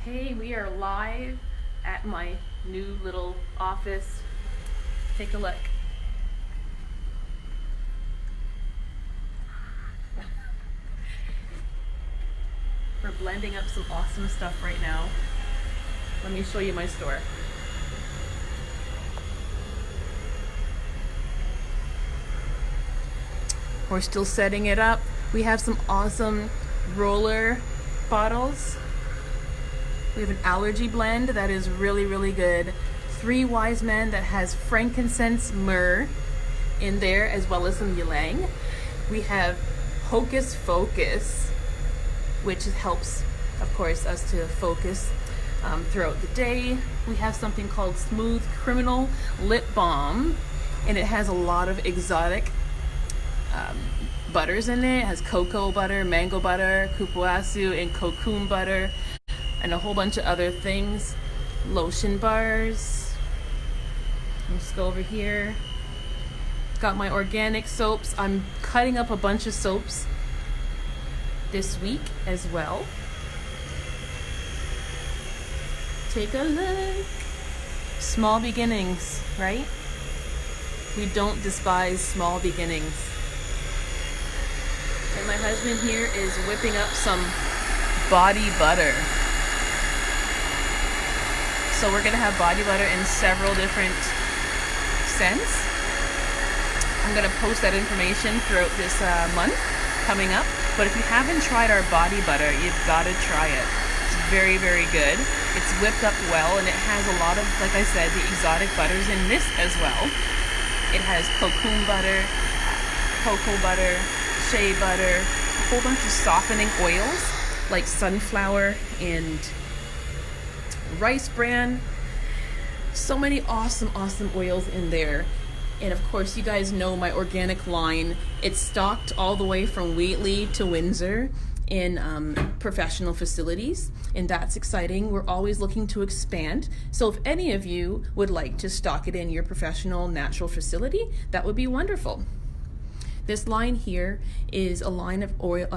Okay, we are live at my new little office. Take a look. We're blending up some awesome stuff right now. Let me show you my store. We're still setting it up. We have some awesome roller bottles. We have an allergy blend that is really, really good. 3 Wise Men that has frankincense, myrrh in there, as well as some ylang. We have Hocus Focus, which helps, of course, us to focus throughout the day. We have something called Smooth Criminal Lip Balm, and it has a lot of exotic butters in it. It has cocoa butter, mango butter, kupuasu, and cocoon butter, and a whole bunch of other things. Lotion bars. Let's go over here. Got my organic soaps. I'm cutting up a bunch of soaps this week as well. Take a look. Small beginnings, right? We don't despise small beginnings. And my husband here is whipping up some body butter. So we're gonna have body butter in several different scents. I'm gonna post that information throughout this month coming up. But if you haven't tried our body butter, you've gotta try it. It's very, very good. It's whipped up well, and it has a lot of, like I said, the exotic butters in this as well. It has cocoon butter, cocoa butter, shea butter, a whole bunch of softening oils like sunflower and rice bran. So many awesome oils in there. And of course, you guys know my organic line. It's stocked all the way from Wheatley to Windsor in professional facilities, and that's exciting. We're always looking to expand. So if any of you would like to stock it in your professional natural facility, that would be wonderful. This line here is a line of oil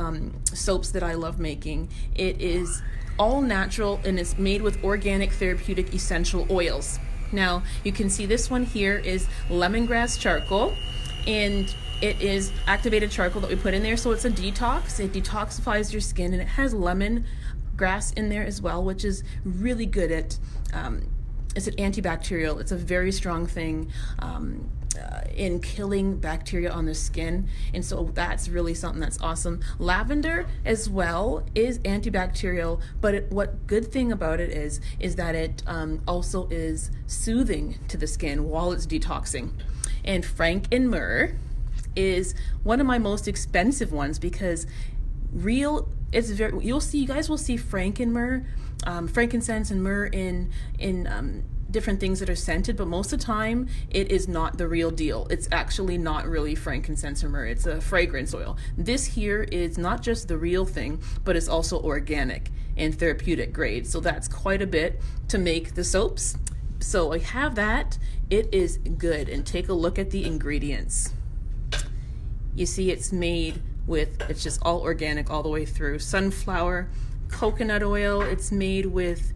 soaps that I love making. It is all natural, and it's made with organic therapeutic essential oils. Now, you can see this one here is lemongrass charcoal, and it is activated charcoal that we put in there, so it's a detox. It detoxifies your skin, and it has lemongrass in there as well, which is really good at, it's an antibacterial. It's a very strong thing in killing bacteria on the skin, and so that's really something that's awesome. Lavender as well is antibacterial, but what good thing about it is that it also is soothing to the skin while it's detoxing. And frank and myrrh is one of my most expensive ones because you guys will see frank and myrrh, frankincense and myrrh in different things that are scented, but most of the time it is not the real deal. It's actually not really frankincense or myrrh. It's a fragrance oil. This here is not just the real thing, but it's also organic and therapeutic grade. So that's quite a bit to make the soaps. So I have that. It is good. And take a look at the ingredients. You see it's made with, it's just all organic all the way through. Sunflower, coconut oil. It's made with,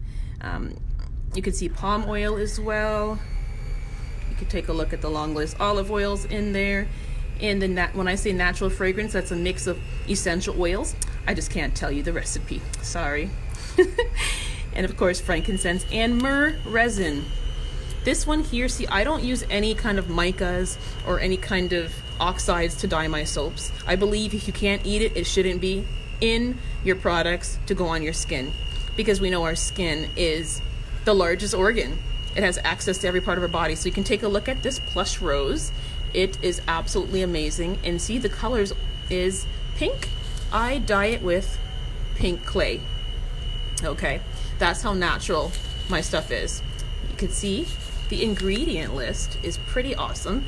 you can see palm oil as well. You could take a look at the long list. Olive oils in there. And then when I say natural fragrance, that's a mix of essential oils. I just can't tell you the recipe. Sorry. And of course, frankincense and myrrh resin. This one here, see, I don't use any kind of micas or any kind of oxides to dye my soaps. I believe if you can't eat it, it shouldn't be in your products to go on your skin, because we know our skin is the largest organ. It has access to every part of our body. So you can take a look at this plush rose. It is absolutely amazing. And see, the colors is pink. I dye it with pink clay. Okay, that's how natural my stuff is. You can see the ingredient list is pretty awesome.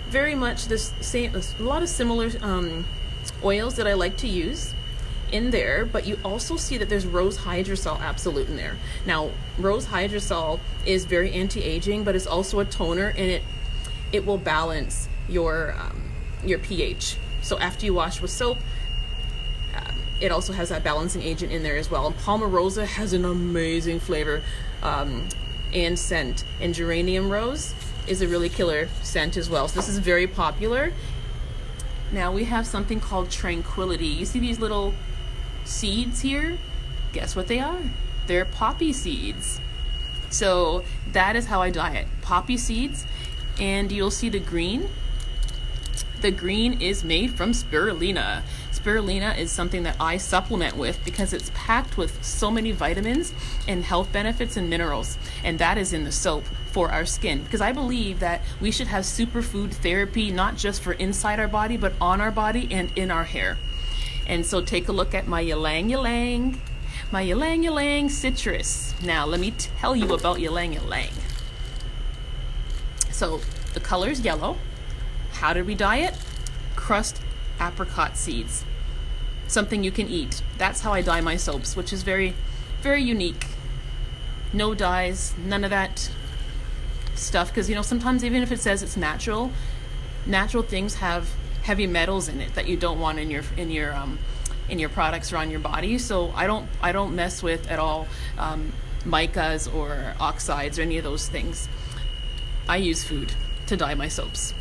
Very much the same, a lot of similar oils that I like to use in there, but you also see that there's rose hydrosol absolute in there. Now, rose hydrosol is very anti-aging, but it's also a toner, and it will balance your pH. So after you wash with soap, it also has that balancing agent in there as well. And Palmarosa has an amazing flavor and scent. And Geranium Rose is a really killer scent as well. So this is very popular. Now we have something called Tranquility. You see these little seeds here? Guess what they are? They're poppy seeds. So that is how I dye it. Poppy seeds. And you'll see the green. The green is made from spirulina. Spirulina is something that I supplement with because it's packed with so many vitamins and health benefits and minerals. And that is in the soap for our skin. Because I believe that we should have superfood therapy, not just for inside our body, but on our body and in our hair. And so take a look at my ylang ylang. My ylang ylang citrus. Now let me tell you about ylang ylang. So the color is yellow. How did we dye it? Crushed apricot seeds. Something you can eat. That's how I dye my soaps, which is very, very unique. No dyes, none of that stuff. Because, you know, sometimes even if it says it's natural, natural things have heavy metals in it that you don't want in your products or on your body. So I don't mess with at all micas or oxides or any of those things. I use food to dye my soaps.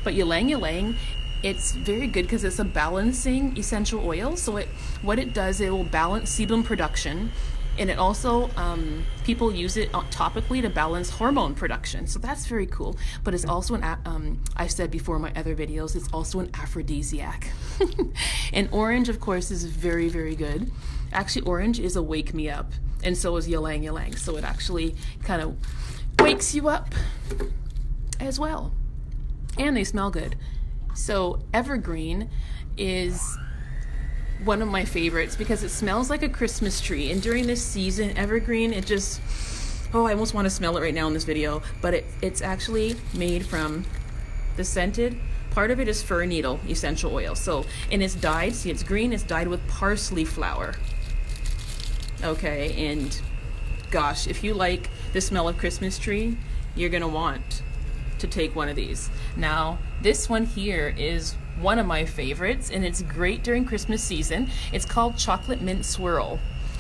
But ylang ylang, it's very good because it's a balancing essential oil. So what it does, it will balance sebum production, and it also people use it topically to balance hormone production. So that's very cool. But it's also I've said before in my other videos, it's also an aphrodisiac. And orange, of course, is very, very good. Actually, orange is a wake me up, and so is ylang ylang. So it actually kind of wakes you up as well. And they smell good. So evergreen is one of my favorites because it smells like a Christmas tree. And during this season, evergreen, it just, oh, I almost want to smell it right now in this video. But it's actually made from the scented, part of it is fir needle essential oil. So, and it's dyed, see it's green, it's dyed with parsley flower. Okay, and gosh, if you like the smell of Christmas tree, you're gonna want to take one of these. Now, this one here is one of my favorites, and it's great during Christmas season. It's called Chocolate Mint Swirl.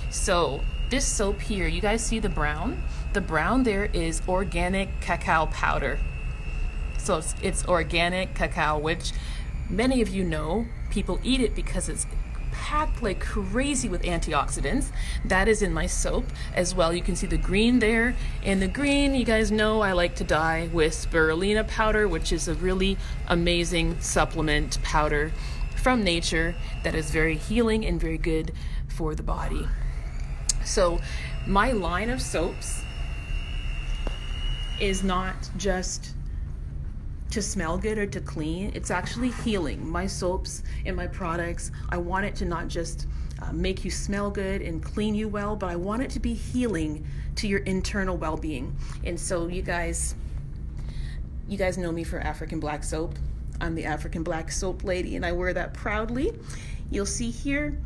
So this soap here, you guys see the brown? The brown there is organic cacao powder. So it's organic cacao, which many of you know, people eat it because it's packed like crazy with antioxidants. That is in my soap as well. You can see the green there, and the green, you guys know I like to dye with spirulina powder, which is a really amazing supplement powder from nature that is very healing and very good for the body. So my line of soaps is not just to smell good or to clean, it's actually healing. My soaps and my products, I want it to not just make you smell good and clean you well, but I want it to be healing to your internal well-being. And so you guys know me for African Black soap. I'm the African Black soap lady, and I wear that proudly. You'll see here,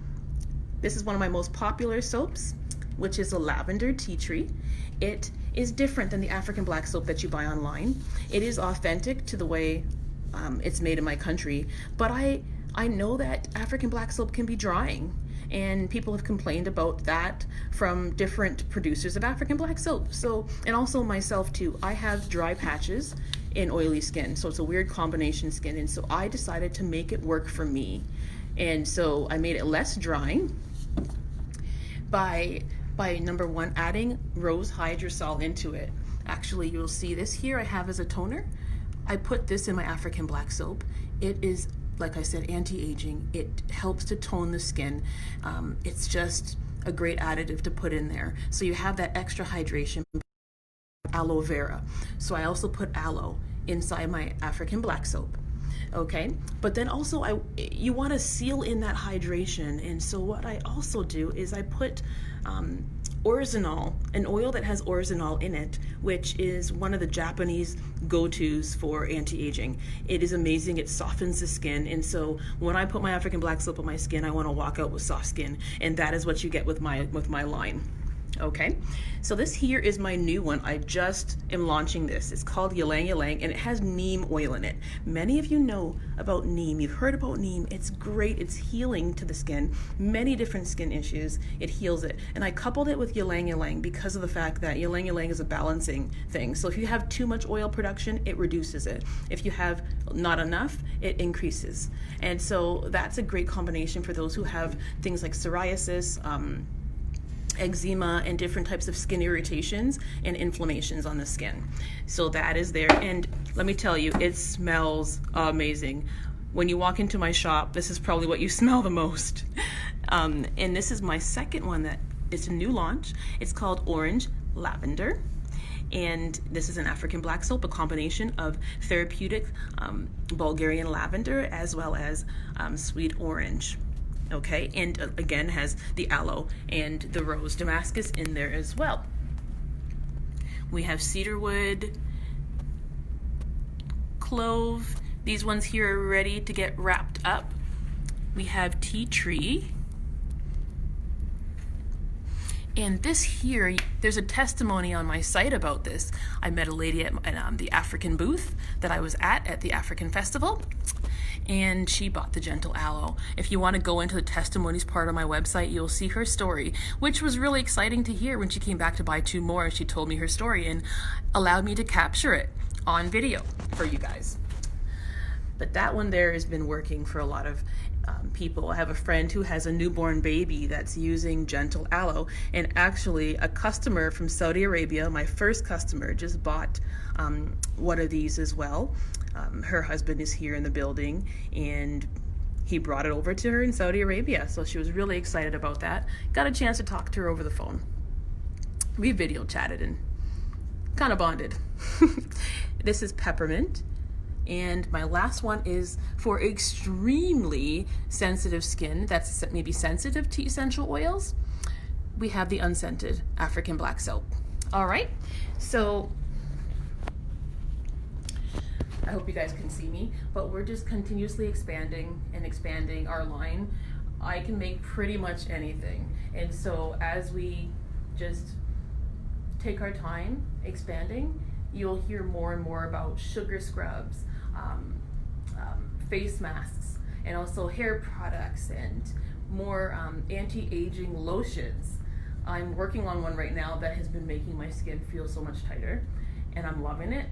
this is one of my most popular soaps, which is a lavender tea tree. It is different than the African Black soap that you buy online. It is authentic to the way it's made in my country, but I know that African Black soap can be drying, and people have complained about that from different producers of African Black soap. So, and also myself too, I have dry patches in oily skin, so it's a weird combination skin, and so I decided to make it work for me. And so I made it less drying by number one, adding rose hydrosol into it. Actually, you'll see this here I have as a toner. I put this in my African Black soap. It is, like I said, anti-aging. It helps to tone the skin. It's just a great additive to put in there. So you have that extra hydration. Aloe vera. So I also put aloe inside my African Black soap. Okay, but then also you want to seal in that hydration, and so what I also do is I put orzinol, an oil that has orzinol in it, which is one of the Japanese go-tos for anti-aging. It is amazing. It softens the skin, and so when I put my African Black soap on my skin, I want to walk out with soft skin, and that is what you get with my line. Okay, so this here is my new one. I just am launching this. It's called Ylang Ylang, and it has neem oil in it. Many of you know about neem. You've heard about neem. It's great. It's healing to the skin. Many different skin issues. It heals it. And I coupled it with Ylang Ylang because of the fact that Ylang Ylang is a balancing thing. So if you have too much oil production, it reduces it. If you have not enough, it increases. And so that's a great combination for those who have things like psoriasis, eczema, and different types of skin irritations and inflammations on the skin. So that is there, and let me tell you, it smells amazing. When you walk into my shop, this is probably what you smell the most. And this is my second one that is a new launch. It's called Orange Lavender. And this is an African black soap, a combination of therapeutic Bulgarian lavender as well as sweet orange. Okay, and again has the aloe and the rose Damascus in there as well. We have cedarwood, clove. These ones here are ready to get wrapped up. We have tea tree. And this here, there's a testimony on my site about this. I met a lady at the African booth that I was at the African Festival, and she bought the Gentle Aloe. If you want to go into the testimonies part of my website, you'll see her story, which was really exciting to hear when she came back to buy 2 more, and she told me her story and allowed me to capture it on video for you guys. But that one there has been working for a lot of people. I have a friend who has a newborn baby that's using Gentle Aloe, and actually a customer from Saudi Arabia, my first customer, just bought one of these as well. Her husband is here in the building, and he brought it over to her in Saudi Arabia, so she was really excited about that. Got a chance to talk to her over the phone. We video chatted and kind of bonded. This is peppermint. And my last one is for extremely sensitive skin that's maybe sensitive to essential oils. We have the unscented African black soap. All right, so I hope you guys can see me, but we're just continuously expanding and expanding our line. I can make pretty much anything. And so as we just take our time expanding, you'll hear more and more about sugar scrubs, face masks, and also hair products, and more anti-aging lotions. I'm working on one right now that has been making my skin feel so much tighter, and I'm loving it,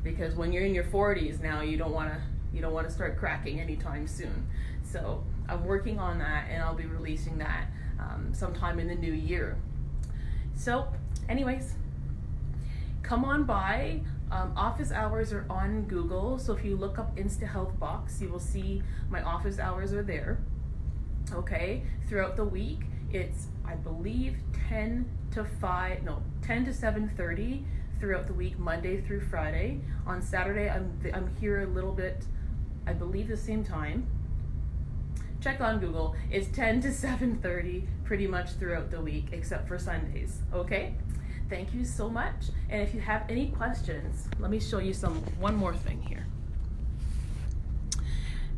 because when you're in your 40s now, you don't want to start cracking anytime soon. So I'm working on that, and I'll be releasing that sometime in the new year. So anyways, come on by. Office hours are on Google, so if you look up Insta Health Box, you will see my office hours are there. Okay, throughout the week, it's, I believe, 10 to 7:30 throughout the week, Monday through Friday. On Saturday, I'm here a little bit, I believe the same time. Check on Google. It's 10 to 7:30 pretty much throughout the week, except for Sundays. Okay? Thank you so much. And if you have any questions, let me show you one more thing here.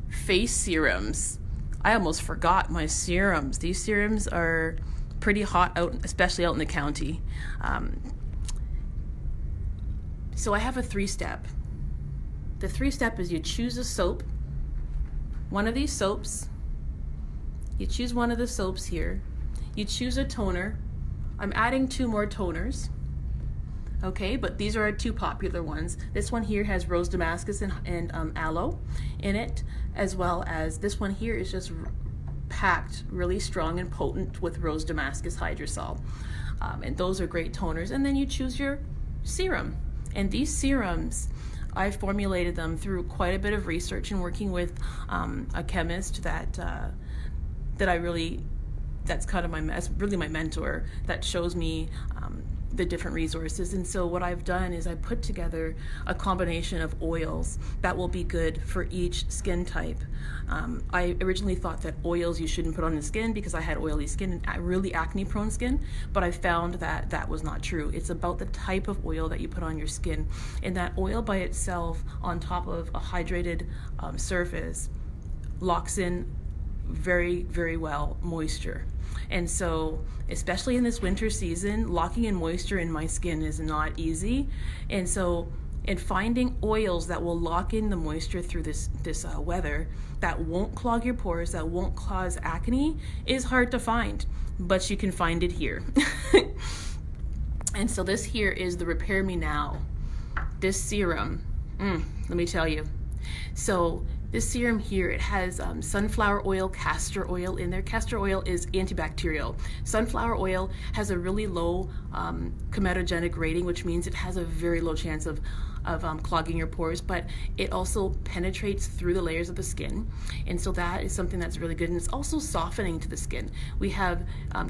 Face serums. I almost forgot my serums. These serums are pretty hot out, especially out in the county. So I have a 3-step. The 3-step is you choose a soap, one of these soaps. You choose one of the soaps here. You choose a toner. I'm adding 2 more toners, okay, but these are our 2 popular ones. This one here has rose Damascus and aloe in it, as well as this one here is just packed really strong and potent with rose Damascus hydrosol. And those are great toners. And then you choose your serum. And these serums, I formulated them through quite a bit of research and working with a chemist that's kind of really my mentor, that shows me the different resources. And so what I've done is I put together a combination of oils that will be good for each skin type. I originally thought that oils you shouldn't put on the skin because I had oily skin and really acne prone skin, but I found that that was not true. It's about the type of oil that you put on your skin, and that oil by itself on top of a hydrated surface locks in very, very well moisture. And so, especially in this winter season, locking in moisture in my skin is not easy. And so, in finding oils that will lock in the moisture through this weather, that won't clog your pores, that won't cause acne, is hard to find. But you can find it here. And so this here is the Repair Me Now. This serum, let me tell you. So this serum here, it has sunflower oil, castor oil in there. Castor oil is antibacterial. Sunflower oil has a really low comedogenic rating, which means it has a very low chance of clogging your pores, but it also penetrates through the layers of the skin. And so that is something that's really good. And it's also softening to the skin. We have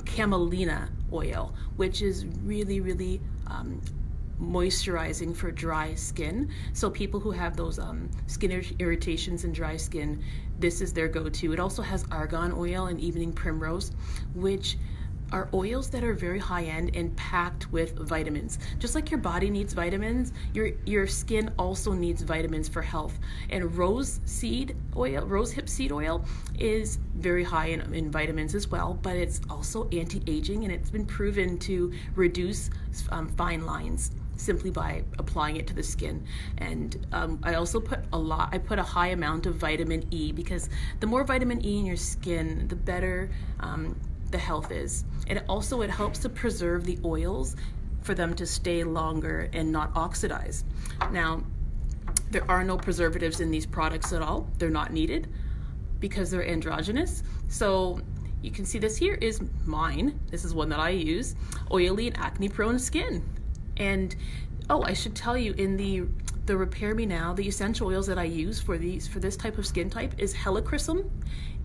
camelina oil, which is really, really moisturizing for dry skin. So people who have those skin irritations and dry skin, this is their go-to. It also has argan oil and evening primrose, which are oils that are very high-end and packed with vitamins. Just like your body needs vitamins, your skin also needs vitamins for health. And rose hip seed oil is very high in vitamins as well, but it's also anti-aging, and it's been proven to reduce fine lines simply by applying it to the skin. And I also put a high amount of vitamin E, because the more vitamin E in your skin, the better the health is. And it helps to preserve the oils for them to stay longer and not oxidize. Now, there are no preservatives in these products at all. They're not needed because they're androgynous. So you can see this here is mine. This is one that I use. Oily and acne prone skin. And I should tell you, in the Repair Me Now, the essential oils that I use for this type of skin type is helichrysum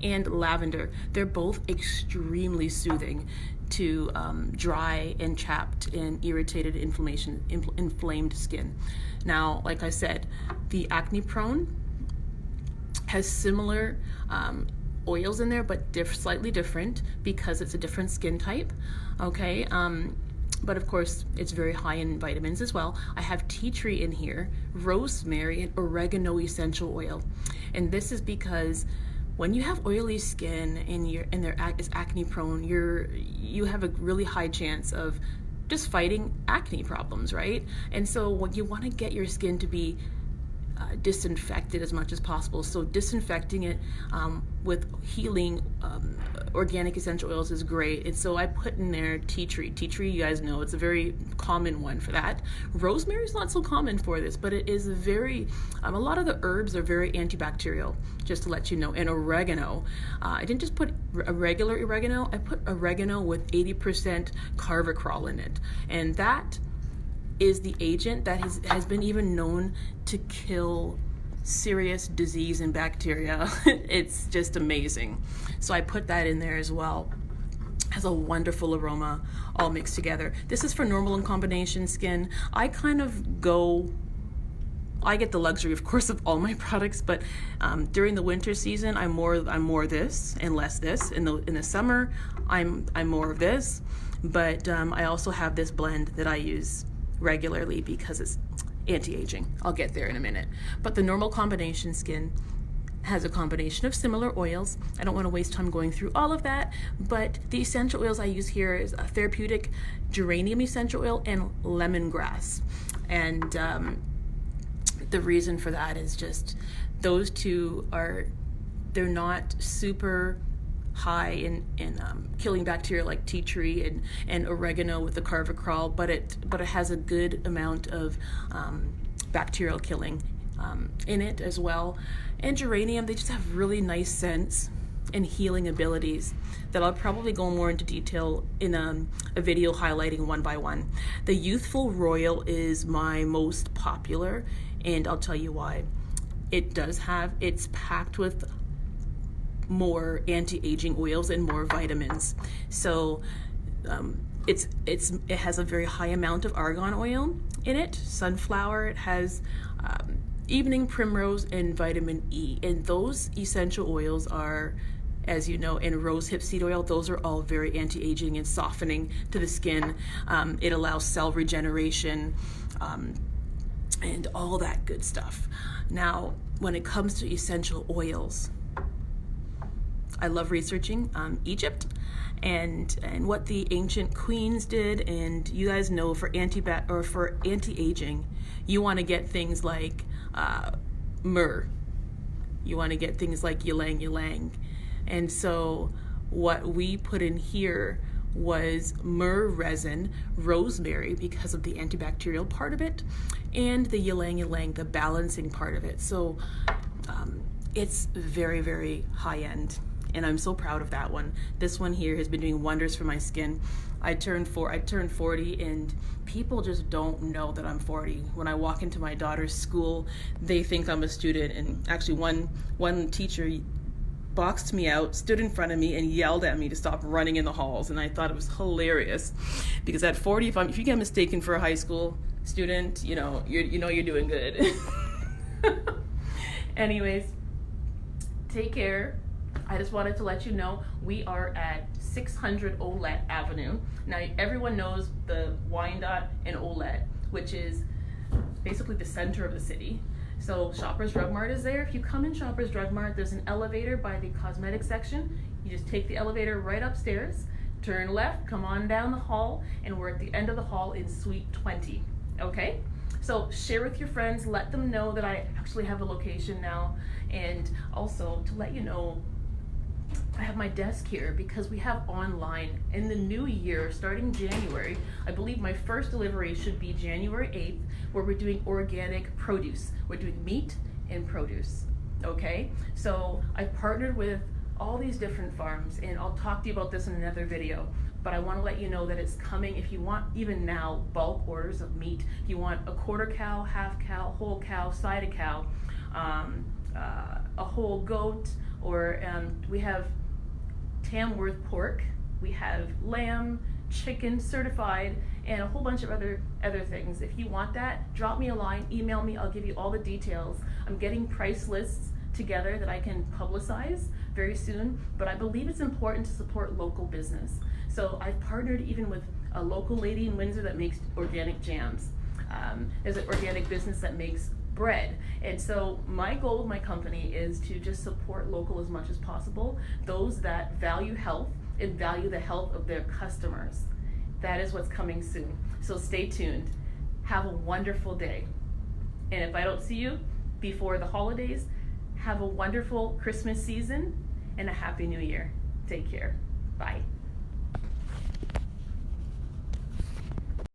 and lavender. They're both extremely soothing to dry and chapped and irritated inflamed skin. Now, like I said, the acne prone has similar oils in there, but slightly different because it's a different skin type. Okay. But of course, it's very high in vitamins as well. I have tea tree in here, rosemary, and oregano essential oil. And this is because when you have oily skin and there is acne prone, you have a really high chance of just fighting acne problems, right? And so when you want to get your skin to be disinfected as much as possible, so disinfecting it with healing organic essential oils is great. And so I put in there tea tree. Tea tree, you guys know, it's a very common one for that. Rosemary is not so common for this, but it is a lot of the herbs are very antibacterial, just to let you know. And oregano, I didn't just put a regular oregano, I put oregano with 80% carvacrol in it. And that is the agent that has been even known to kill serious disease and bacteria. It's just amazing. So I put that in there as well. Has a wonderful aroma all mixed together. This is for normal and combination skin. I get the luxury, of course, of all my products, but during the winter season, I'm more this and less this. In the summer, I'm more of this, but I also have this blend that I use regularly because it's anti-aging. I'll get there in a minute. But the normal combination skin has a combination of similar oils. I don't want to waste time going through all of that, but the essential oils I use here is a therapeutic geranium essential oil and lemongrass. And the reason for that is just those two they're not super high in killing bacteria like tea tree and oregano with the carvacrol, but it has a good amount of bacterial killing in it as well. And geranium, they just have really nice scents and healing abilities that I'll probably go more into detail in a video highlighting one by one. The Youthful Royal is my most popular, and I'll tell you why. It's packed with more anti-aging oils and more vitamins. So it has a very high amount of argan oil in it, sunflower, it has evening primrose and vitamin E. And those essential oils are, as you know, and rose hip seed oil, those are all very anti-aging and softening to the skin. It allows cell regeneration and all that good stuff. Now, when it comes to essential oils, I love researching Egypt and what the ancient queens did. And you guys know for anti-aging, you want to get things like myrrh. You want to get things like ylang ylang. And so what we put in here was myrrh resin, rosemary because of the antibacterial part of it, and the ylang ylang, the balancing part of it. So it's very, very high end, and I'm so proud of that one. This one here has been doing wonders for my skin. I turned 40, and people just don't know that I'm 40. When I walk into my daughter's school, they think I'm a student. And actually one teacher boxed me out, stood in front of me, and yelled at me to stop running in the halls. And I thought it was hilarious, because at 40, if you get mistaken for a high school student, you're doing good. Anyways, take care. I just wanted to let you know we are at 600 Olette Avenue. Now, everyone knows the Wyandotte and Olette, which is basically the center of the city. So Shoppers Drug Mart is there. If you come in Shoppers Drug Mart, there's an elevator by the cosmetics section. You just take the elevator right upstairs, turn left, come on down the hall, and we're at the end of the hall in Suite 20, okay? So share with your friends, let them know that I actually have a location now, and also to let you know, I have my desk here because we have online in the new year, starting January. I believe my first delivery should be January 8th, where we're doing organic produce. We're doing meat and produce, okay? So I've partnered with all these different farms, and I'll talk to you about this in another video, but I want to let you know that it's coming. If you want, even now, bulk orders of meat, if you want a quarter cow, half cow, whole cow, side of cow, a whole goat, or we have Tamworth pork, we have lamb, chicken certified, and a whole bunch of other things. If you want that, drop me a line, email me, I'll give you all the details. I'm getting price lists together that I can publicize very soon, but I believe it's important to support local business. So I've partnered even with a local lady in Windsor that makes organic jams. There's an organic business that makes bread. And so my goal with my company is to just support local as much as possible, those that value health and value the health of their customers. That is what's coming soon. So stay tuned. Have a wonderful day. And if I don't see you before the holidays, have a wonderful Christmas season and a Happy New Year. Take care. Bye.